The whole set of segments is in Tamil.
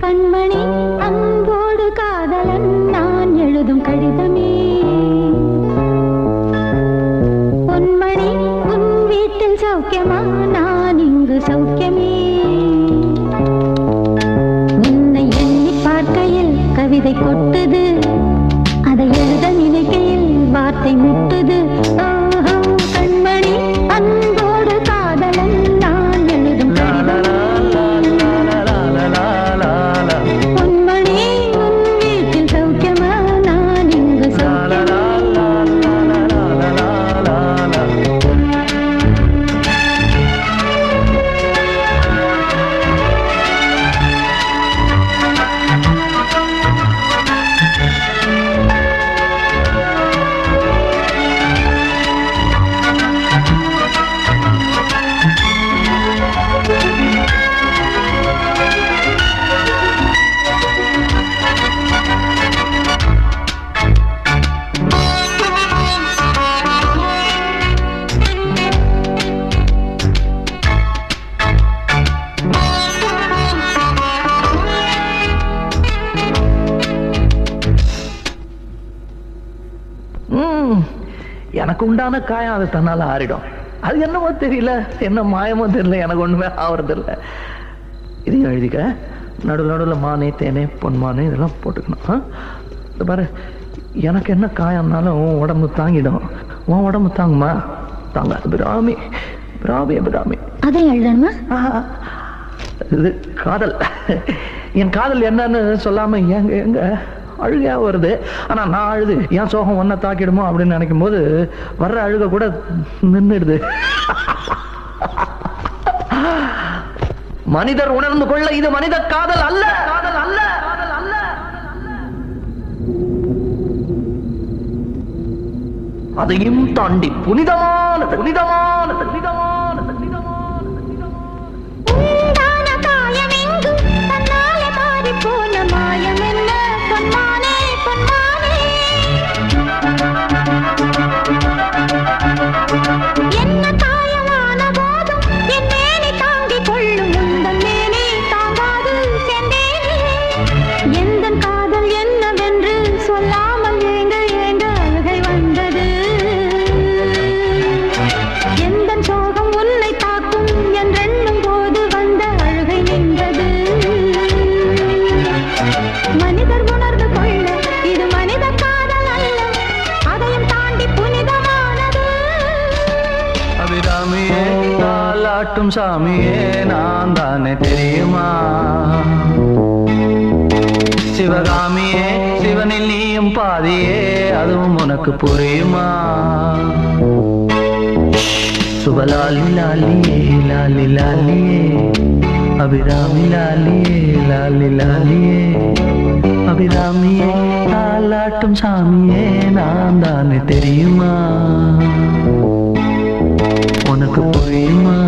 கண்மணி அன்போடு காதலன் நான் எழுதும் கடிதமே. பொன்மணி உன் வீட்டில் சௌக்கியமா, நான் இங்கு சௌக்கியமே. உன்னை எண்ணி பார்க்கையில் கவிதை கொட்டுது, அதை எழுத நினைக்கையில் வார்த்தை முட்டுது. கண்மணி அன்போடு காதலன் நான் எழுதும் கடிதமே. பொன்மணி உன் வீட்டில் சௌக்கியமா, நான் இங்கு சௌக்கியமே. எனக்கு உண்டான காயம் அது தன்னால ஆறிடும். அது என்னமோ தெரியல, என்ன மாயமோ தெரியல, எனக்கு ஒண்ணுமே ஆவறதில்லை. இதையும் எழுதிக்க. நடுவில் நடுவில் மானே தேனே பொன்மானே இதெல்லாம் போட்டுக்கணும். இது பாரு, எனக்கு என்ன காயம்னாலும் உன் உடம்பு தாங்கிடும். உன் உடம்பு தாங்குமா? தாங்க. பிராமி பிராமி பிராமி. அதை எழுதணுமா? இது காதல். என் காதல் என்னன்னு சொல்லாம எங்க எங்க அழுகையா வருது. ஆனா நான் அழுது என் சோகம் ஒன்ன தாக்கிடுமோ அப்படின்னு நினைக்கும் போது வர்ற அழுக கூட நின்றுடுது. மனிதர் உணர்ந்து கொள்ள இது மனித காதல் அல்ல, காதல் அல்ல, காதல் அல்ல. அதையும் தாண்டி புனிதமானது, புனிதமானது, புனிதமானது, புனிதமானது, புனிதமானது. உண்டான காயம் எங்கு தன்னாலே மாறி போன மாயம் என்ன? பொன்மானே பொன்மானே, என்ன காயமான போதும் என் மேனி தாங்கிக் கொள்ளும், உந்தன் மேனி தாங்காது சென்றேனே. எந்தன் காதல் என்னவென்று சொல்லாமல் ஏங்க ஏங்க அழுகை வந்தது. எந்தன் சோகம் உன்னை தாக்கும் என்றெண்ணும் போது வந்த அழுகை நின்றது. மனிதர் உணர்ந்து கொள்ள இது மனித காதல் அல்ல, அதையும் தாண்டி புனிதமானது. அபிராமியே தாலாட்டும் சாமியே நான் தானே தெரியுமா? சிவகாமியே சிவனில் நீயும் பாதியே, அதுவும் உனக்கு புரியுமா? சுபலாலி லாலியே லாலி லாலியே, அபிராமி லாலியே லாலி லாலியே. அபிராமியே தாலாட்டும் சாமியே நான் தானே தெரியுமா? உனக்கு புரியுமா?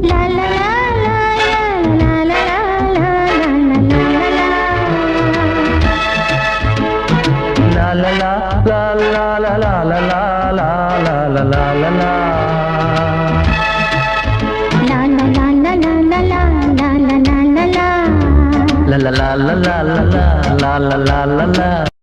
லா லா லா லா லா லா லா லா லா. La la la la la la la la la la la la la. La la la la la la la la la la la la. La la la la la la la la la la la.